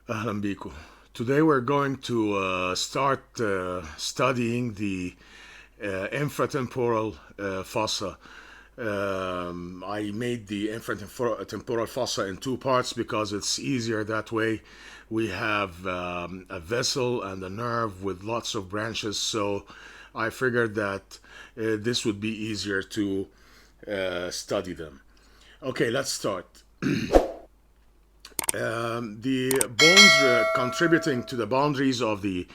أهلا بيكم. Today we're going to start studying the infratemporal fossa. I made the infratemporal fossa in two parts because it's easier that way. We have a vessel and a nerve with lots of branches, so I figured that this would be easier to study them. Okay, let's start. The bones contributing to the boundaries of the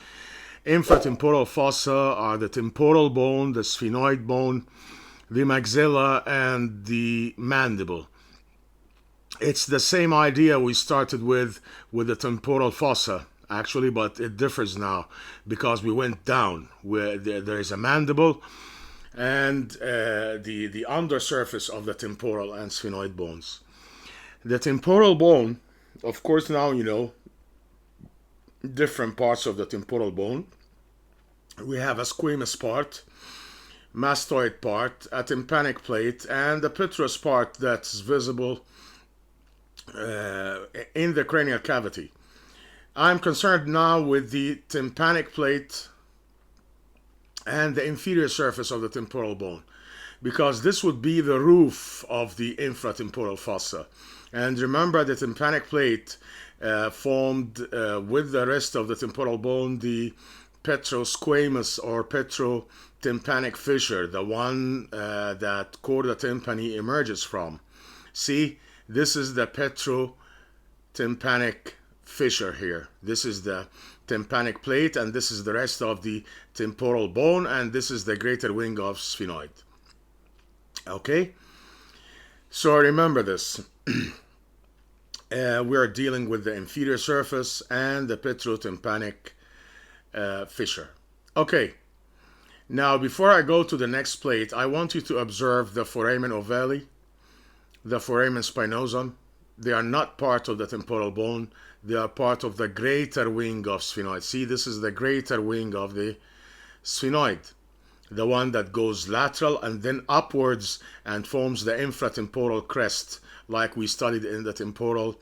infratemporal fossa are the temporal bone, the sphenoid bone, the maxilla, and the mandible. It's the same idea we started with the temporal fossa, actually, but it differs now because we went down. Where there is a mandible and the undersurface of the temporal and sphenoid bones. The temporal bone, of course, now you know different parts of the temporal bone. We have a squamous part, mastoid part, a tympanic plate, and the petrous part that's visible in the cranial cavity. I'm concerned now with the tympanic plate and the inferior surface of the temporal bone because this would be the roof of the infratemporal fossa. And remember, the tympanic plate formed with the rest of the temporal bone the petrosquamous or petrotympanic fissure, the one that chorda tympani emerges from. See, this is the petrotympanic fissure here. This is the tympanic plate, and this is the rest of the temporal bone, and this is the greater wing of sphenoid. Okay? So remember this. We are dealing with the inferior surface and the petrotympanic fissure. Okay, now before I go to the next plate, I want you to observe the foramen ovale, the foramen spinosum. They are not part of the temporal bone. They are part of the greater wing of sphenoid. See, this is the greater wing of the sphenoid, the one that goes lateral and then upwards and forms the infratemporal crest, like we studied in the temporal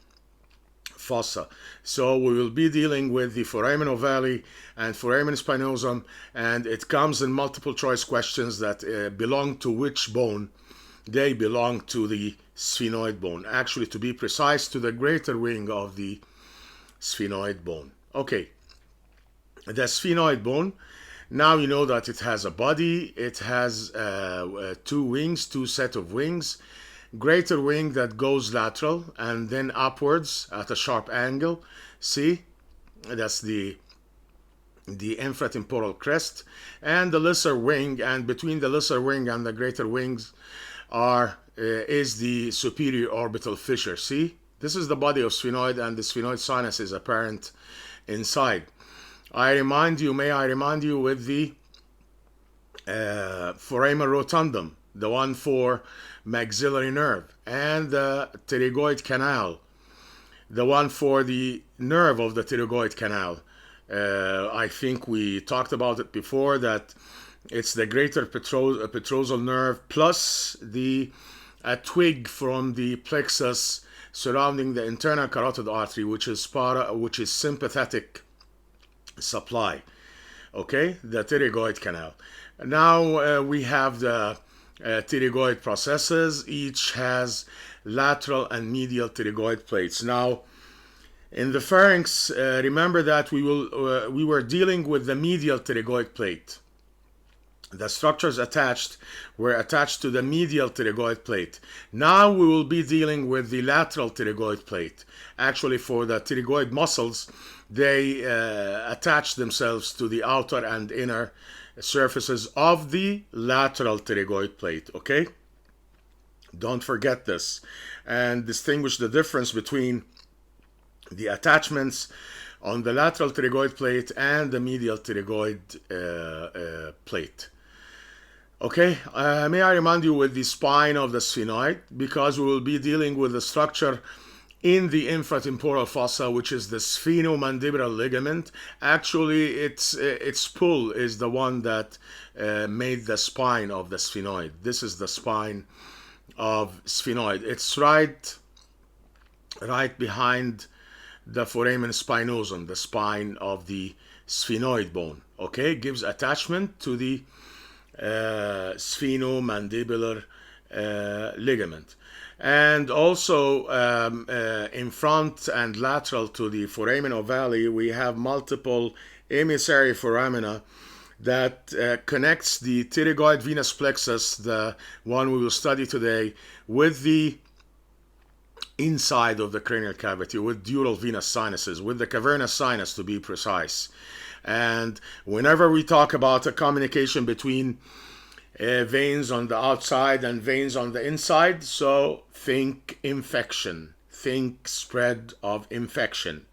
fossa. So we will be dealing with the foramen ovale and foramen spinosum, and it comes in multiple choice questions that belong to which bone. They belong to the sphenoid bone. Actually, to be precise, to the greater wing of the sphenoid bone. Okay, the sphenoid bone. Now you know that it has a body, it has two wings, two set of wings, greater wing that goes lateral and then upwards at a sharp angle. See, that's the infratemporal crest, and the lesser wing, and between the lesser wing and the greater wings is the superior orbital fissure. See, this is the body of sphenoid, and the sphenoid sinus is apparent inside. May I remind you with the foramen rotundum, the one for maxillary nerve, and the pterygoid canal, the one for the nerve of the pterygoid canal. I think we talked about it before, that it's the greater petrosal nerve plus a twig from the plexus surrounding the internal carotid artery, which is sympathetic supply. Okay, the pterygoid canal. Now we have the pterygoid processes. Each has lateral and medial pterygoid plates. Now, in the pharynx, remember that we were dealing with the medial pterygoid plate. The structures were attached to the medial pterygoid plate. Now we will be dealing with the lateral pterygoid plate. Actually, for the pterygoid muscles, they attach themselves to the outer and inner surfaces of the lateral pterygoid plate. Okay? Don't forget this, and distinguish the difference between the attachments on the lateral pterygoid plate and the medial pterygoid plate. Okay, may I remind you with the spine of the sphenoid, because we will be dealing with the structure in the infratemporal fossa, which is the sphenomandibular ligament. Actually, its pull is the one that made the spine of the sphenoid. This is the spine of sphenoid. It's right behind the foramen spinosum, the spine of the sphenoid bone. Okay, gives attachment to the sphenomandibular ligament. And also in front and lateral to the foramen ovale, we have multiple emissary foramina that connects the pterygoid venous plexus, the one we will study today, with the inside of the cranial cavity, with dural venous sinuses, with the cavernous sinus to be precise. And whenever we talk about a communication between veins on the outside and veins on the inside, so think infection, think spread of infection.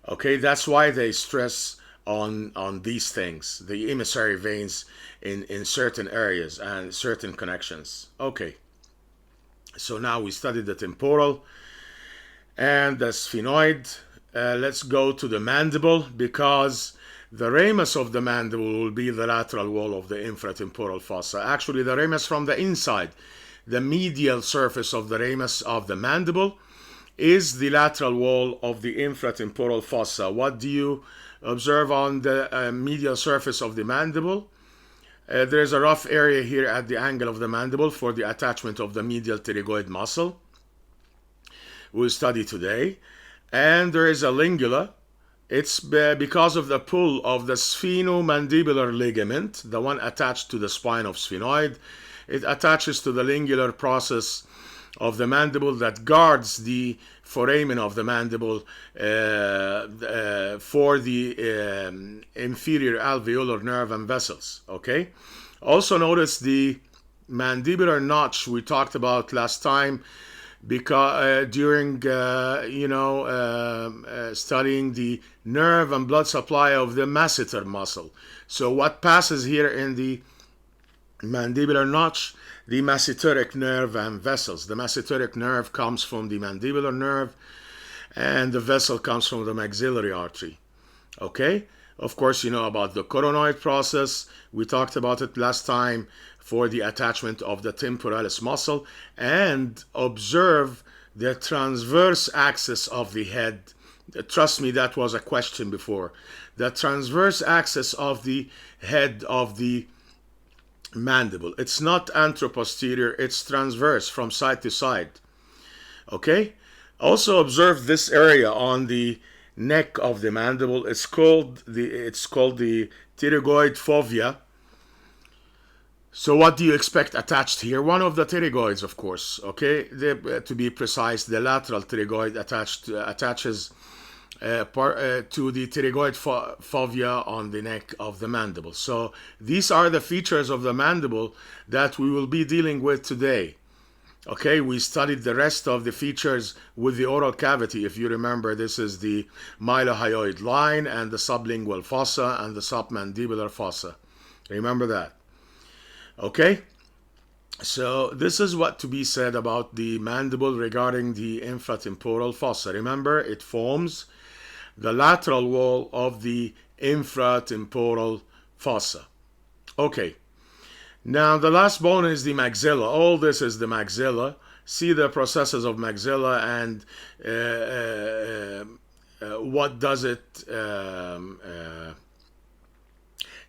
Okay, that's why they stress on these things, the emissary veins in certain areas and certain connections. Okay, so now we studied the temporal and the sphenoid. Let's go to the mandible, because the ramus of the mandible will be the lateral wall of the infratemporal fossa. Actually, the ramus from the inside, the medial surface of the ramus of the mandible, is the lateral wall of the infratemporal fossa. What do you observe on the medial surface of the mandible? There's a rough area here at the angle of the mandible for the attachment of the medial pterygoid muscle we'll study today. And there is a lingula. It's because of the pull of the sphenomandibular ligament, the one attached to the spine of sphenoid. It attaches to the lingular process of the mandible that guards the foramen of the mandible for the inferior alveolar nerve and vessels. Okay. Also notice the mandibular notch we talked about last time, because during studying the nerve and blood supply of the masseter muscle. So what passes here in the mandibular notch? The masseteric nerve and vessels. The masseteric nerve comes from the mandibular nerve, and the vessel comes from the maxillary artery. Okay? Of course, you know about the coronoid process. We talked about it last time for the attachment of the temporalis muscle. And observe the transverse axis of the head. Trust me, that was a question before. The transverse axis of the head of the mandible. It's not anteroposterior, it's transverse from side to side. Okay? Also observe this area on the neck of the mandible. It's called the pterygoid fovea. So what do you expect attached here? One of the pterygoids, of course. Okay, to be precise, the lateral pterygoid attaches to the pterygoid fovea on the neck of the mandible. So these are the features of the mandible that we will be dealing with today. Okay, we studied the rest of the features with the oral cavity. If you remember, this is the mylohyoid line and the sublingual fossa and the submandibular fossa. Remember that. Okay, so this is what to be said about the mandible regarding the infratemporal fossa. Remember, it forms the lateral wall of the infratemporal fossa. Okay, now the last bone is the maxilla. All this is the maxilla. See the processes of maxilla and what does it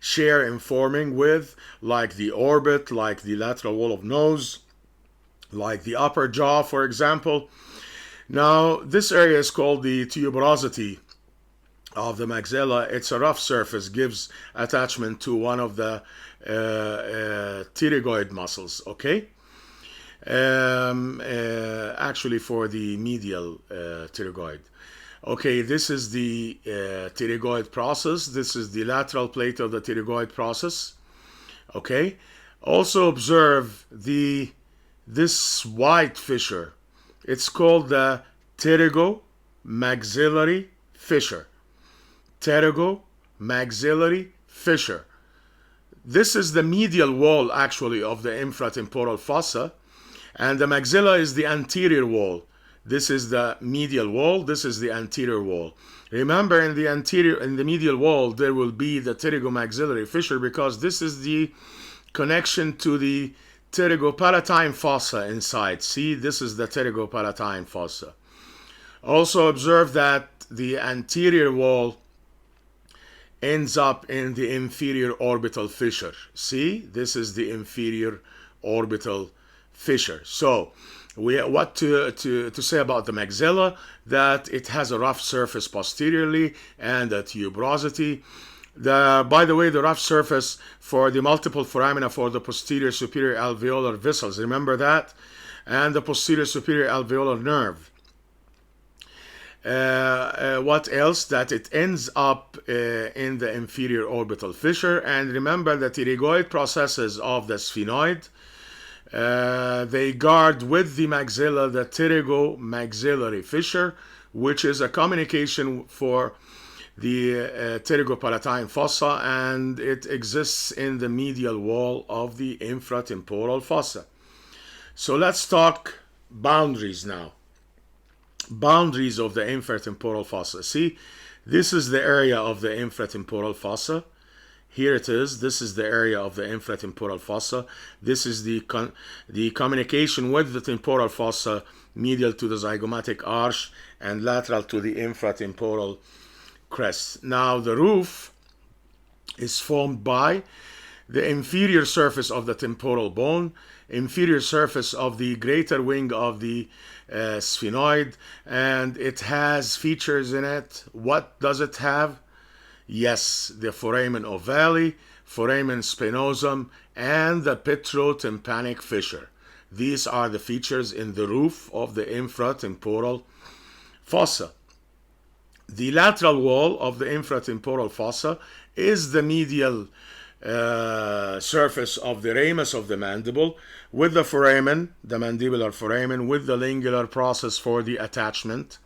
share in forming with, like the orbit, like the lateral wall of nose, like the upper jaw, for example. Now, this area is called the tuberosity of the maxilla. It's a rough surface, gives attachment to one of the pterygoid muscles, okay? Actually for the medial pterygoid. Okay, this is the pterygoid process. This is the lateral plate of the pterygoid process. Okay. Also observe this white fissure. It's called the pterygomaxillary fissure. Pterygomaxillary fissure. This is the medial wall, actually, of the infratemporal fossa, and the maxilla is the anterior wall. This is the medial wall. This is the anterior wall. Remember, in the medial wall, there will be the pterygomaxillary fissure, because this is the connection to the pterygopalatine fossa inside. See, this is the pterygopalatine fossa. Also observe that the anterior wall ends up in the inferior orbital fissure. See, this is the inferior orbital fissure. So what to say about the maxilla? That it has a rough surface posteriorly and a tuberosity. By the way, the rough surface for the multiple foramina for the posterior superior alveolar vessels, remember that? And the posterior superior alveolar nerve. What else? That it ends up in the inferior orbital fissure. And remember the pterygoid processes of the sphenoid. They guard with the maxilla the pterygomaxillary fissure, which is a communication for the pterygopalatine fossa, and it exists in the medial wall of the infratemporal fossa. So let's talk boundaries now. Boundaries of the infratemporal fossa. See, this is the area of the infratemporal fossa. Here it is. This is the area of the infratemporal fossa. This is the communication with the temporal fossa, medial to the zygomatic arch and lateral to the infratemporal crest. Now the roof is formed by the inferior surface of the temporal bone, inferior surface of the greater wing of the sphenoid, and it has features in it. What does it have? Yes, the foramen ovale, foramen spinosum, and the petrotympanic fissure. These are the features in the roof of the infratemporal fossa. The lateral wall of the infratemporal fossa is the medial surface of the ramus of the mandible, with the foramen, the mandibular foramen, with the lingular process for the attachment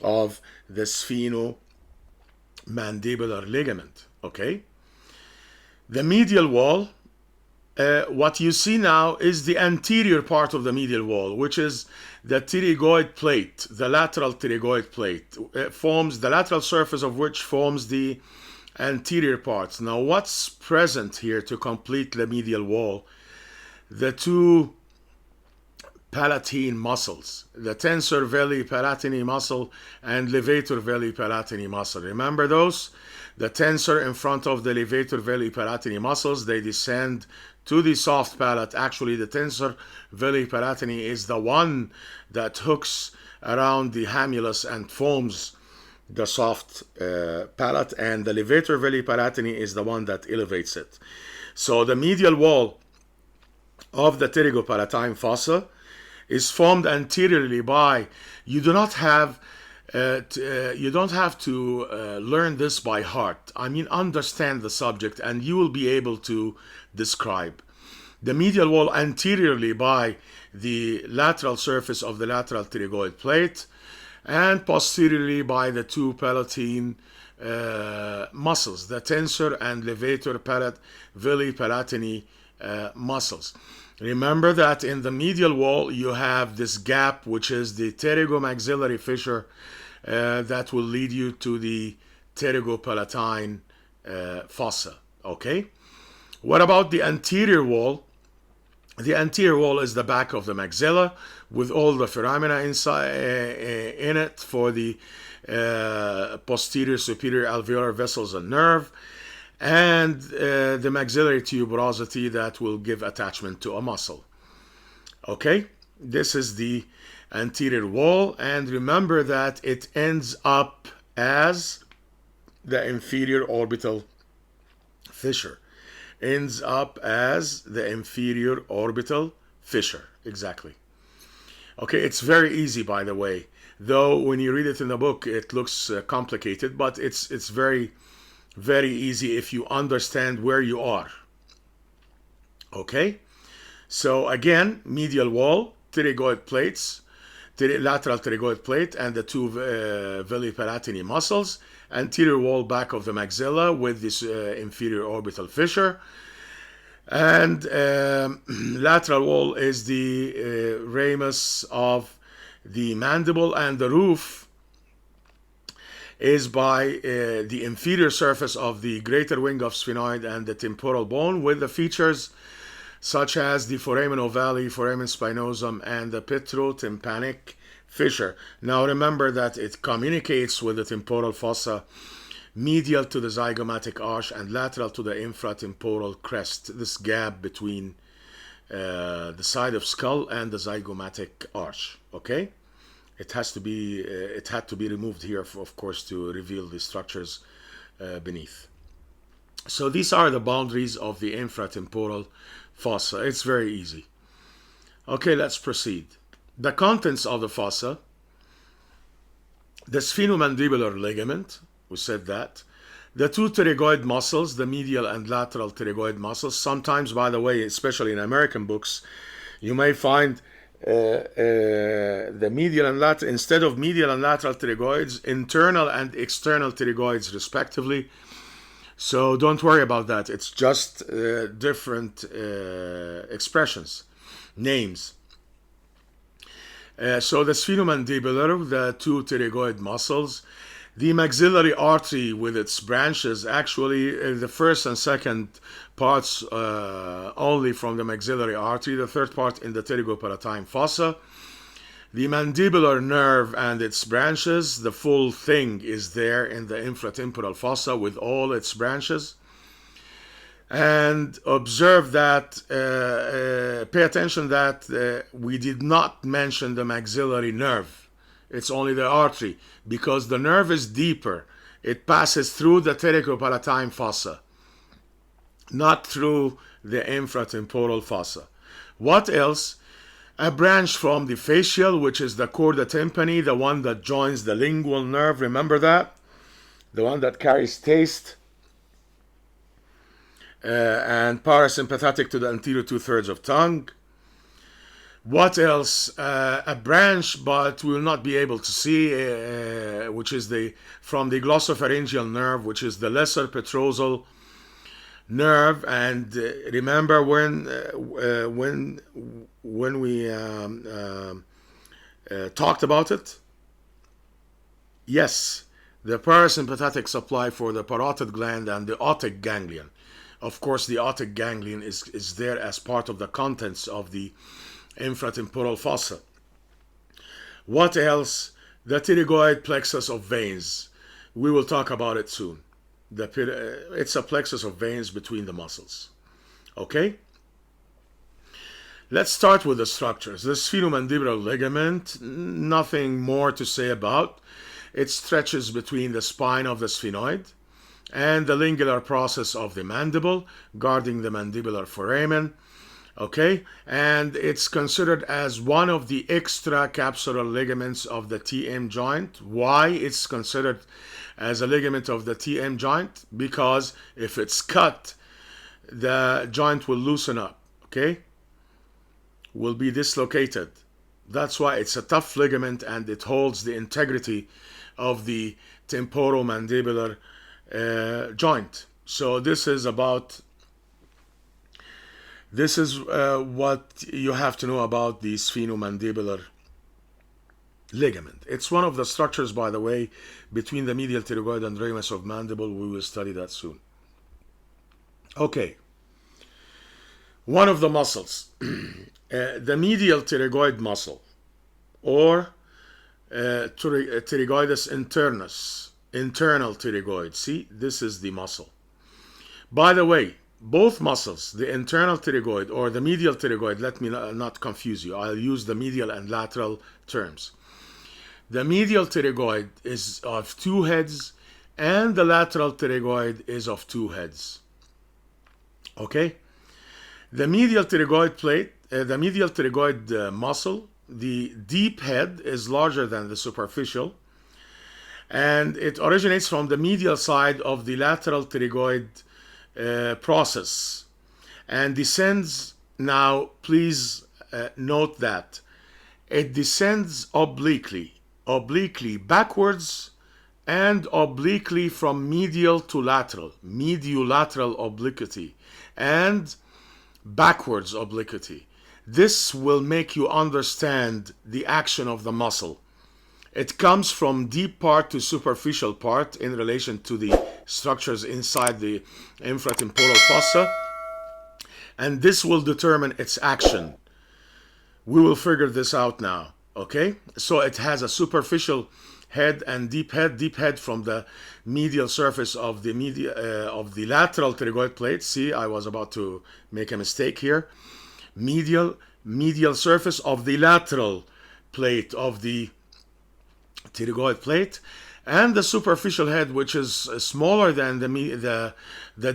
of the sphenomandibular ligament. Okay? The medial wall, what you see now is the anterior part of the medial wall, which is the pterygoid plate, the lateral pterygoid plate. It forms the lateral surface of which forms the anterior parts. Now what's present here to complete the medial wall? The two palatine muscles, the tensor veli palatini muscle and levator veli palatini muscle. Remember those? The tensor in front of the levator veli palatini muscles, they descend to the soft palate. Actually, the tensor veli palatini is the one that hooks around the hamulus and forms the soft palate, and the levator veli palatini is the one that elevates it. So the medial wall of the pterygopalatine fossa is formed anteriorly by, you don't have to learn this by heart. I mean, understand the subject and you will be able to describe. The medial wall anteriorly by the lateral surface of the lateral pterygoid plate, and posteriorly by the two palatine muscles, the tensor and levator veli palatini muscles. Remember that in the medial wall you have this gap, which is the pterygomaxillary fissure that will lead you to the pterygopalatine fossa. Okay? What about the anterior wall? The anterior wall is the back of the maxilla with all the foramina inside in it for the posterior superior alveolar vessels and nerve, and the maxillary tuberosity that will give attachment to a muscle. Okay, this is the anterior wall, and remember that it ends up as the inferior orbital fissure. Ends up as the inferior orbital fissure. Exactly. Okay, it's very easy, by the way. Though when you read it in the book, it looks complicated, but it's very, very easy if you understand where you are. Okay? So again, medial wall, pterygoid plates, lateral pterygoid plate, and the two veli palatini muscles. Anterior wall, back of the maxilla with this inferior orbital fissure, and lateral wall is the ramus of the mandible, and the roof is by the inferior surface of the greater wing of sphenoid and the temporal bone, with the features such as the foramen ovale, foramen spinosum, and the petrotympanic fissure. Now remember that it communicates with the temporal fossa medial to the zygomatic arch and lateral to the infratemporal crest, this gap between the side of skull and the zygomatic arch. Okay, it has to be it had to be removed here, of course, to reveal the structures beneath. So these are the boundaries of the infratemporal fossa. It's very easy. Okay, let's proceed. The contents of the fossa: the sphenomandibular ligament, we said that, the two pterygoid muscles, the medial and lateral pterygoid muscles. Sometimes, by the way, especially in American books, you may find the medial and lateral, instead of medial and lateral pterygoids, internal and external pterygoids respectively. So don't worry about that. It's just different expressions, names. So the sphenomandibular, the two pterygoid muscles, the maxillary artery with its branches, actually the first and second parts only from the maxillary artery, the third part in the pterygopalatine fossa, the mandibular nerve and its branches, the full thing is there in the infratemporal fossa with all its branches. And observe that, pay attention that we did not mention the maxillary nerve. It's only the artery, because the nerve is deeper. It passes through the pterygopalatine fossa, not through the infratemporal fossa. What else? A branch from the facial, which is the chorda tympani, the one that joins the lingual nerve. Remember that? The one that carries taste. And parasympathetic to the anterior two-thirds of tongue. What else? A branch, but we will not be able to see, which is from the glossopharyngeal nerve, which is the lesser petrosal nerve. And remember when we talked about it? Yes, the parasympathetic supply for the parotid gland and the otic ganglion. Of course, the otic ganglion is there as part of the contents of the infratemporal fossa. What else? The pterygoid plexus of veins. We will talk about it soon. It's a plexus of veins between the muscles. Okay? Let's start with the structures. The sphenomandibular ligament, nothing more to say about. It stretches between the spine of the sphenoid and the lingular process of the mandible, guarding the mandibular foramen. Okay, and it's considered as one of the extracapsular ligaments of the TM joint. Why it's considered as a ligament of the TM joint? Because if it's cut, the joint will loosen up, okay? Will be dislocated. That's why it's a tough ligament, and it holds the integrity of the temporomandibular joint. So this is what you have to know about the sphenomandibular ligament. It's one of the structures, by the way, between the medial pterygoid and ramus of mandible. We will study that soon. Okay. One of the muscles, the medial pterygoid muscle, or pterygoidus internus, internal pterygoid. See, this is the muscle. By the way, both muscles, the internal pterygoid or the medial pterygoid, let me not confuse you. I'll use the medial and lateral terms. The medial pterygoid is of two heads, and the lateral pterygoid is of two heads. Okay? The medial pterygoid plate, the medial pterygoid muscle, the deep head is larger than the superficial, and it originates from the medial side of the lateral pterygoid process and descends. Now please note that it descends obliquely backwards and obliquely from medial to lateral, mediolateral obliquity, and backwards obliquity. This will make you understand the action of the muscle. It comes from deep part to superficial part in relation to the structures inside the infratemporal fossa, and this will determine its action. We will figure this out now. Okay, so it has a superficial head and deep head from the medial surface of the lateral pterygoid plate. See, I was about to make a mistake here. Medial surface of the lateral plate of the pterygoid plate, and the superficial head, which is smaller than the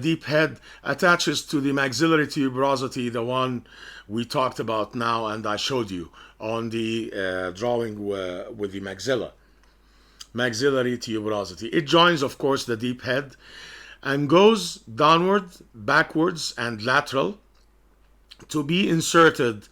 deep head, attaches to the maxillary tuberosity, the one we talked about now and I showed you on the drawing with the maxillary tuberosity. It joins, of course, the deep head and goes downward, backwards, and lateral to be inserted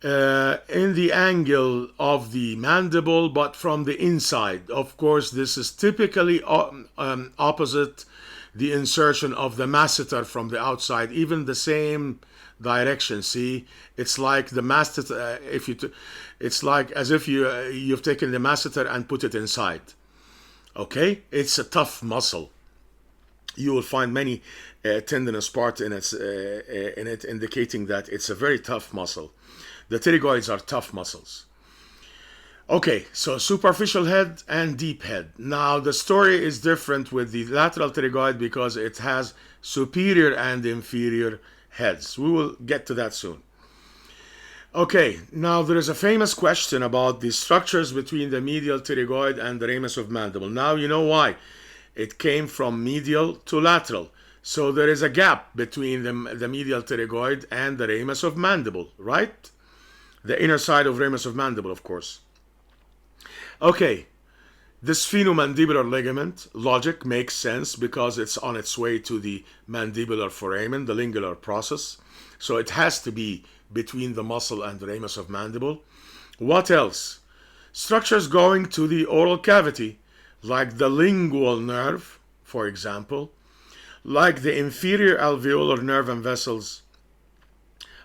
in the angle of the mandible, but from the inside. Of course, this is typically opposite the insertion of the masseter from the outside, even the same direction. See, it's like the masseter. It's like as if you've taken the masseter and put it inside. Okay, it's a tough muscle. You will find many tendinous parts in it, indicating that it's a very tough muscle. The pterygoids are tough muscles. Okay, so superficial head and deep head. Now the story is different with the lateral pterygoid because it has superior and inferior heads. We will get to that soon. Okay, now there is a famous question about the structures between the medial pterygoid and the ramus of mandible. Now you know why. It came from medial to lateral. So there is a gap between the medial pterygoid and the ramus of mandible, right? The inner side of ramus of mandible, of course. Okay, this sphenomandibular ligament, logic makes sense because it's on its way to the mandibular foramen, the lingular process. So it has to be between the muscle and the ramus of mandible. What else? Structures going to the oral cavity, like the lingual nerve, for example, like the inferior alveolar nerve and vessels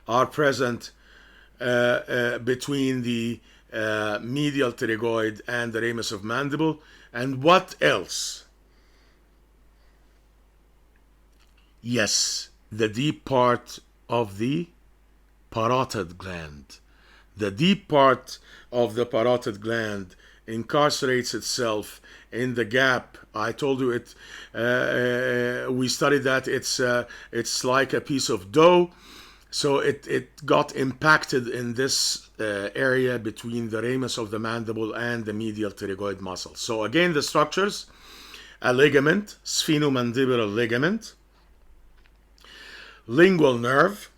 are present between the medial pterygoid and the ramus of mandible. And what else? Yes, the deep part of the parotid gland. The deep part of the parotid gland incarcerates itself in the gap. I told you it. We studied that it's like a piece of dough. So it got impacted in this area between the ramus of the mandible and the medial pterygoid muscle. So again, the structures: a ligament, sphenomandibular ligament, lingual nerve,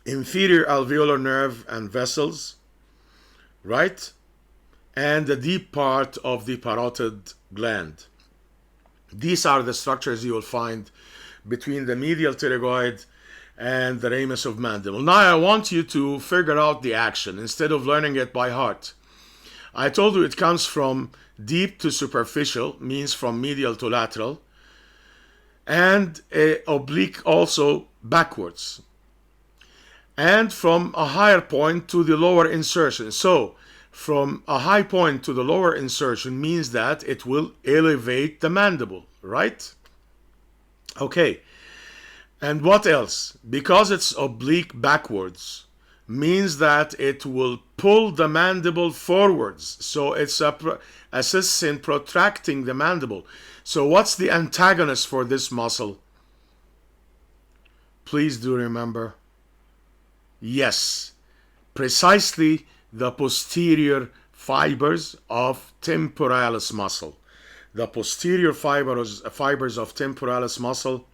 inferior alveolar nerve and vessels, right? And the deep part of the parotid gland. These are the structures you will find between the medial pterygoid and the ramus of mandible. Now I want you to figure out the action instead of learning it by heart. I told you it comes from deep to superficial, means from medial to lateral, and oblique also backwards, and from a higher point to the lower insertion. So from a high point to the lower insertion means that it will elevate the mandible, right? Okay. And what else? Because it's oblique backwards, means that it will pull the mandible forwards. So it assists in protracting the mandible. So what's the antagonist for this muscle? Please do remember. Yes, precisely the posterior fibers of temporalis muscle. The posterior fibers of temporalis muscle,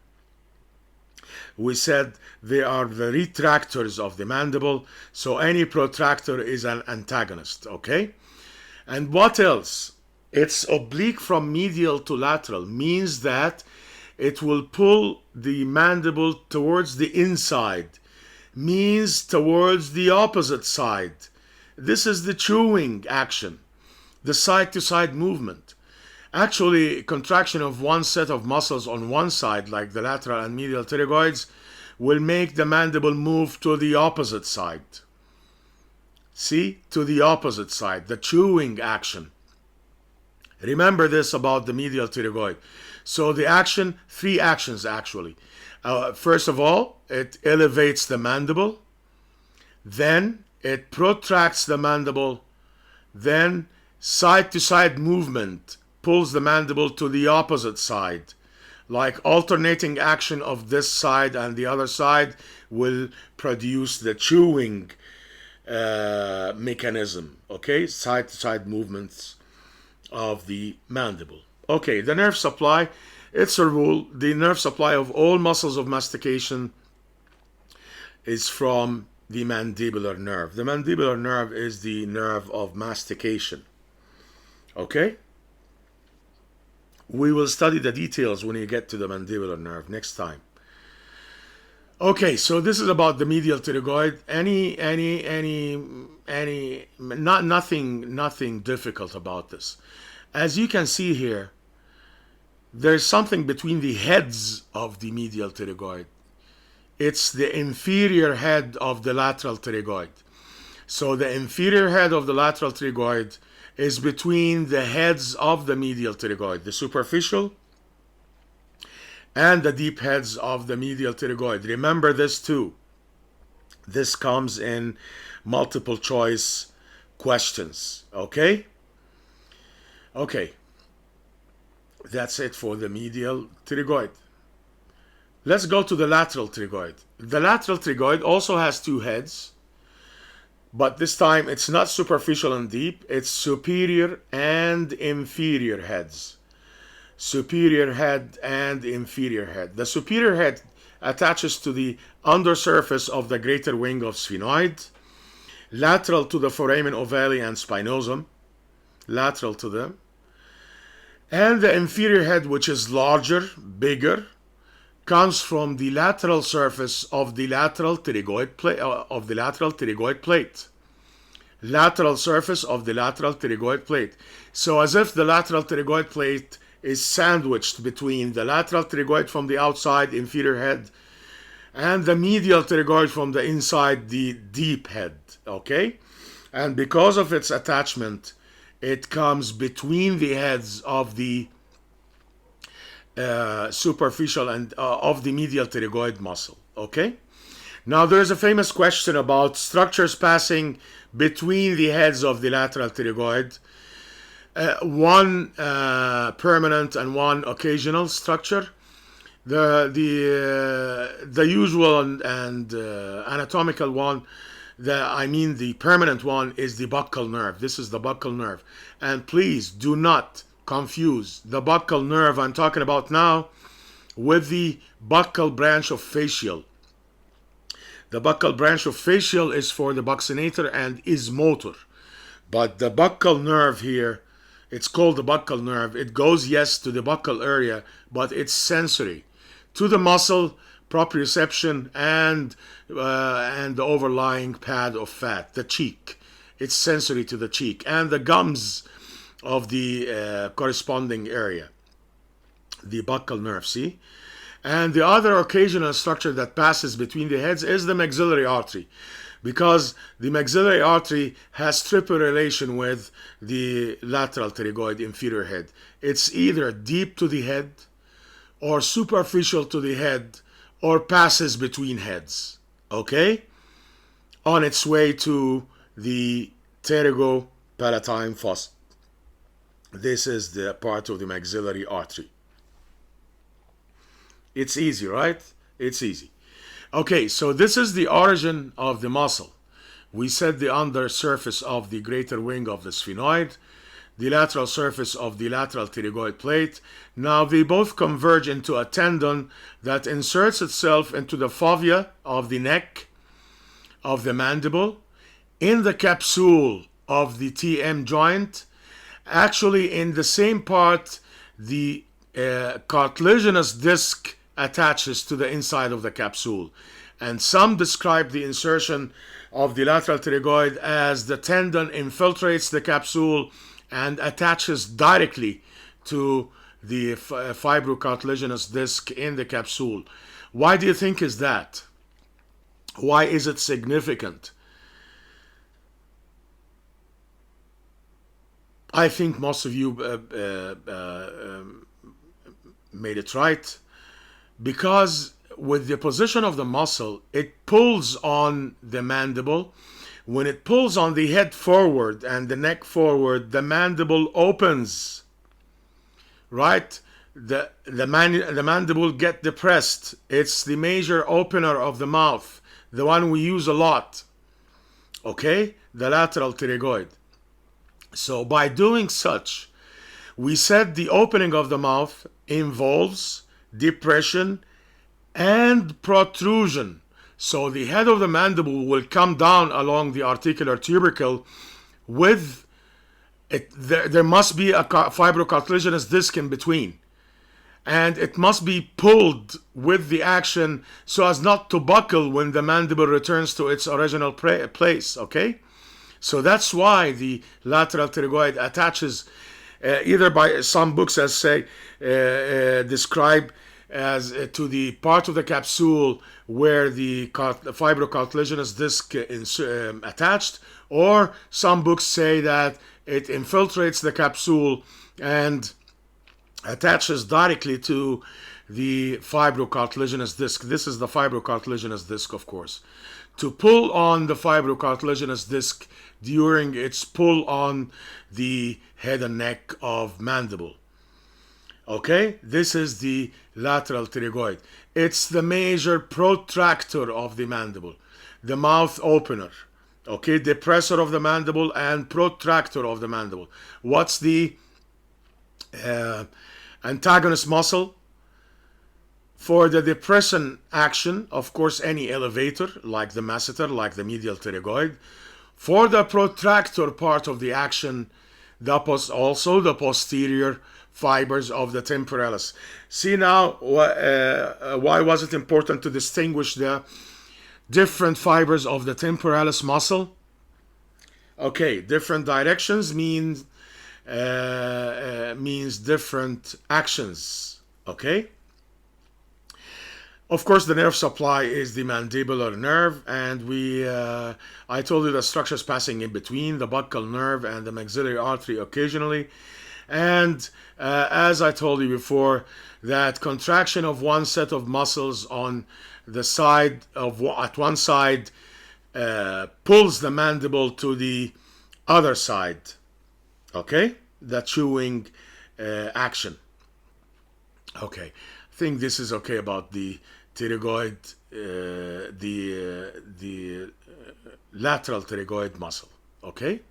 we said they are the retractors of the mandible, so any protractor is an antagonist, okay? And what else? It's oblique from medial to lateral, means that it will pull the mandible towards the inside, means towards the opposite side. This is the chewing action, the side-to-side movement. Actually, contraction of one set of muscles on one side, like the lateral and medial pterygoids, will make the mandible move to the opposite side. See? To the opposite side, the chewing action. Remember this about the medial pterygoid. So the action, three actions actually. First of all, it elevates the mandible. Then it protracts the mandible, then side to side movement pulls the mandible to the opposite side. Like alternating action of this side and the other side will produce the chewing mechanism. Okay, side to side movements of the mandible. Okay, the nerve supply, it's a rule. The nerve supply of all muscles of mastication is from the mandibular nerve. The mandibular nerve is the nerve of mastication. Okay? We will study the details when you get to the mandibular nerve next time. Okay, so this is about the medial pterygoid. Nothing difficult about this. As you can see here, there's something between the heads of the medial pterygoid. It's the inferior head of the lateral pterygoid. So the inferior head of the lateral pterygoid is between the heads of the medial pterygoid, the superficial and the deep heads of the medial pterygoid. Remember this too. This comes in multiple choice questions. Okay? Okay. That's it for the medial pterygoid. Let's go to the lateral pterygoid. The lateral pterygoid also has two heads, but this time it's not superficial and deep, it's superior and inferior heads. Superior head and inferior head. The superior head attaches to the undersurface of the greater wing of sphenoid, lateral to the foramen ovale and spinosum, lateral to them. And the inferior head, which is larger, bigger, comes from the lateral surface of the lateral pterygoid plate. Lateral surface of the lateral pterygoid plate. So as if the lateral pterygoid plate is sandwiched between the lateral pterygoid from the outside, inferior head, and the medial pterygoid from the inside, the deep head. Okay? And because of its attachment, it comes between the heads of the superficial and of the medial pterygoid muscle. Okay? Now there's a famous question about structures passing between the heads of the lateral pterygoid. One permanent and one occasional structure. The usual and anatomical one, the permanent one is the buccal nerve. This is the buccal nerve. And please do not confuse the buccal nerve I'm talking about now with the buccal branch of facial. The buccal branch of facial is for the buccinator and is motor. But the buccal nerve here, it's called the buccal nerve. It goes, yes, to the buccal area, but it's sensory to the muscle, proprioception, and the overlying pad of fat, the cheek. It's sensory to the cheek and the gums of the corresponding area, the buccal nerve, see? And the other occasional structure that passes between the heads is the maxillary artery, because the maxillary artery has triple relation with the lateral pterygoid inferior head. It's either deep to the head, or superficial to the head, or passes between heads. Okay? On its way to the pterygopalatine fossa. This is the part of the maxillary artery. It's easy, right? It's easy. Okay, so this is the origin of the muscle. We said the undersurface of the greater wing of the sphenoid, the lateral surface of the lateral pterygoid plate. Now they both converge into a tendon that inserts itself into the fovea of the neck of the mandible, in the capsule of the TM joint. Actually, in the same part, the cartilaginous disc attaches to the inside of the capsule. And some describe the insertion of the lateral pterygoid as the tendon infiltrates the capsule and attaches directly to the fibrocartilaginous disc in the capsule. Why do you think is that? Why is it significant? I think most of you made it right, because with the position of the muscle, it pulls on the mandible, When it pulls on the head forward and the neck forward, the mandible opens, right? The mandible get depressed. It's the major opener of the mouth, the one we use a lot, okay? The lateral pterygoid. So by doing such, we said the opening of the mouth involves depression and protrusion. So the head of the mandible will come down along the articular tubercle with it. There must be a fibrocartilaginous disc in between. And it must be pulled with the action so as not to buckle when the mandible returns to its original place, okay? So that's why the lateral pterygoid attaches, either by some books as say, describe as to the part of the capsule where the fibrocartilaginous disc is attached, or some books say that it infiltrates the capsule and attaches directly to the fibrocartilaginous disc. This is the fibrocartilaginous disc, of course. To pull on the fibrocartilaginous disc during its pull on the head and neck of mandible. Okay, this is the lateral pterygoid. It's the major protractor of the mandible, the mouth opener. Okay, depressor of the mandible and protractor of the mandible. What's the antagonist muscle? For the depression action, of course, any elevator, like the masseter, like the medial pterygoid. For the protractor part of the action, also the posterior fibers of the temporalis. See now, why was it important to distinguish the different fibers of the temporalis muscle? Okay, different directions means different actions, okay? Of course, the nerve supply is the mandibular nerve, and I told you the structures passing in between the buccal nerve and the maxillary artery occasionally. And as I told you before, that contraction of one set of muscles on the side of at one side pulls the mandible to the other side. Okay, the chewing action. Okay, I think this is okay about the pterygoid, the lateral pterygoid muscle. Okay.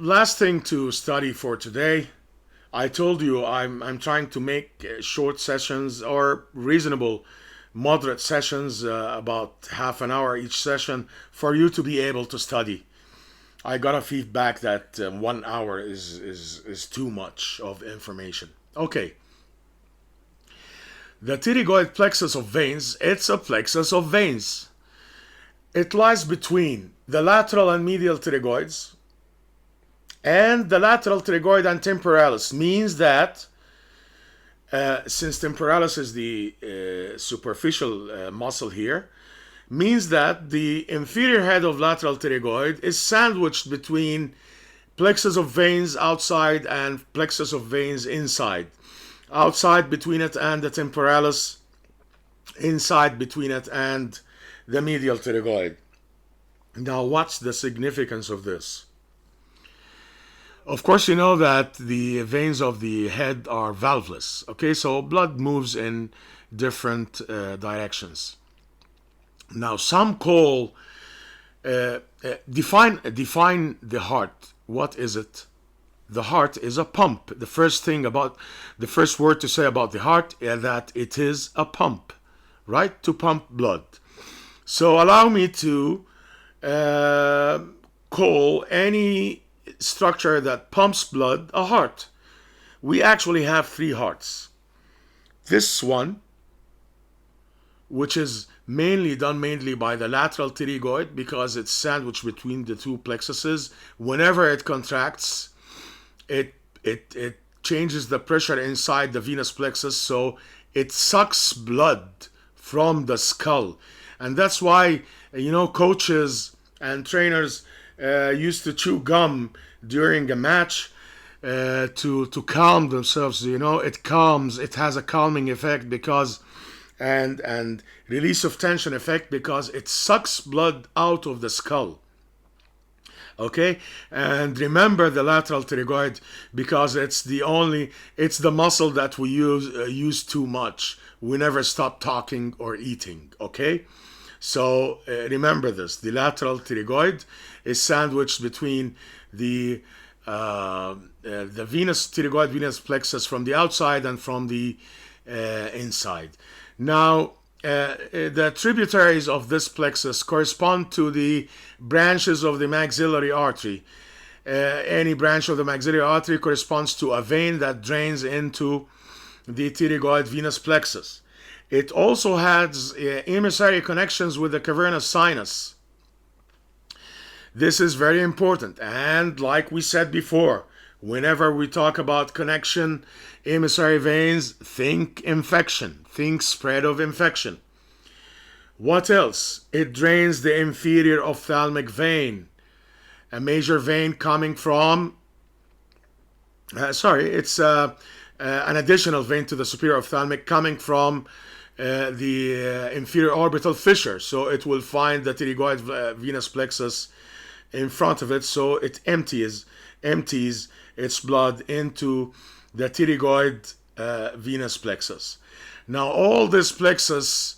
Last thing to study for today. I told you I'm trying to make short sessions or reasonable, moderate sessions, about half an hour each session, for you to be able to study. I got a feedback that 1 hour is too much of information. Okay. The pterygoid plexus of veins, it's a plexus of veins. It lies between the lateral and medial pterygoids, and the lateral pterygoid and temporalis, means that since temporalis is the superficial muscle here, means that the inferior head of lateral pterygoid is sandwiched between plexus of veins outside and plexus of veins inside. Outside between it and the temporalis, inside between it and the medial pterygoid. Now, what's the significance of this? Of course, you know that the veins of the head are valveless. Okay, so blood moves in different directions. Now, some call define the heart. What is it? The heart is a pump. The first word to say about the heart is that it is a pump, right? To pump blood. So allow me to call any structure that pumps blood a heart. We actually have 3 hearts. This one, which is done mainly by the lateral pterygoid because it's sandwiched between the 2 plexuses. Whenever it contracts, it changes the pressure inside the venous plexus, so it sucks blood from the skull. And that's why, coaches and trainers used to chew gum during a match to calm themselves. It calms. It has a calming effect because and release of tension effect because it sucks blood out of the skull. Okay, and remember the lateral pterygoid because it's the muscle that we use too much. We never stop talking or eating. Okay, so remember this: the lateral pterygoid is sandwiched between the venous pterygoid, venous plexus from the outside and from the inside. Now, the tributaries of this plexus correspond to the branches of the maxillary artery. Any branch of the maxillary artery corresponds to a vein that drains into the pterygoid venous plexus. It also has emissary connections with the cavernous sinus. This is very important, and like we said before, whenever we talk about connection, emissary veins, think infection, think spread of infection. What else? It drains the inferior ophthalmic vein, a major vein coming from, it's an additional vein to the superior ophthalmic coming from the inferior orbital fissure. So it will find the pterygoid venous plexus in front of it, so it empties its blood into the pterygoid venous plexus. Now all this plexus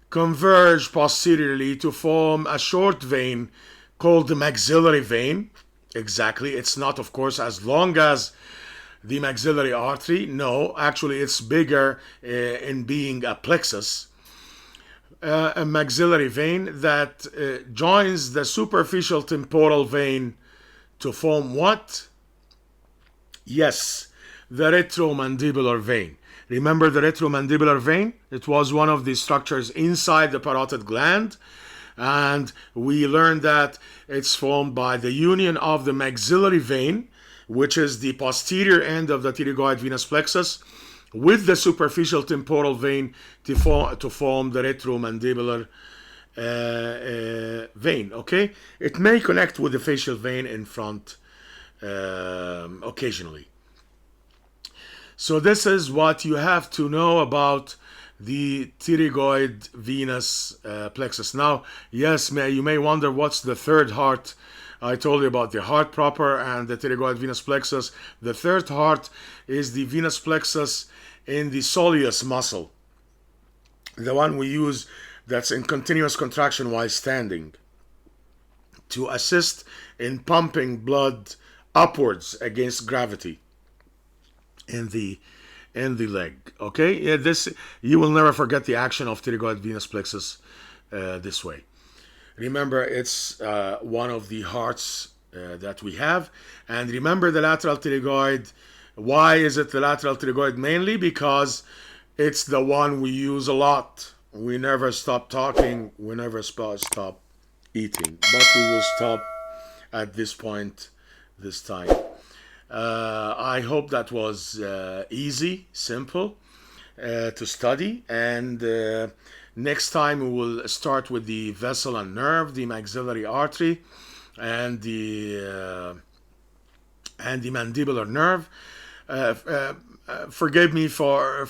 converge posteriorly to form a short vein called the maxillary vein. Exactly, it's not of course as long as the maxillary artery. No, actually it's bigger in being a plexus. A maxillary vein that joins the superficial temporal vein to form what? Yes, the retromandibular vein. Remember the retromandibular vein? It was one of the structures inside the parotid gland, and we learned that it's formed by the union of the maxillary vein, which is the posterior end of the pterygoid venous plexus, with the superficial temporal vein to form the retromandibular vein. Okay, it may connect with the facial vein in front occasionally. So this is what you have to know about the pterygoid venous plexus. Now, yes, you may wonder what's the third heart. I told you about the heart proper and the pterygoid venous plexus. The third heart is the venous plexus in the soleus muscle, the one we use that's in continuous contraction while standing, to assist in pumping blood upwards against gravity in the leg. Okay, yeah, this you will never forget the action of pterygoid venous plexus this way. Remember, it's one of the hearts that we have, and remember the lateral pterygoid. Why is it the lateral pterygoid? Mainly because it's the one we use a lot. We never stop talking, we never stop eating, but we will stop at this point this time. I hope that was easy, simple to study, and next time we will start with the vessel and nerve, the maxillary artery, and the mandibular nerve. Forgive me for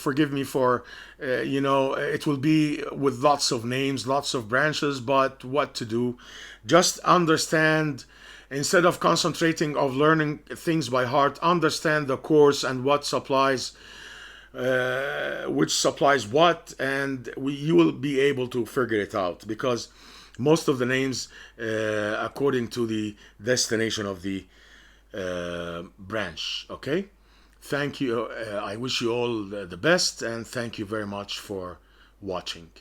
it will be with lots of names, lots of branches, but what to do? Just understand, instead of concentrating of learning things by heart, understand the course and what supplies which supplies what, and you will be able to figure it out, because most of the names according to the destination of the branch. Okay, thank you. I wish you all the best, and thank you very much for watching.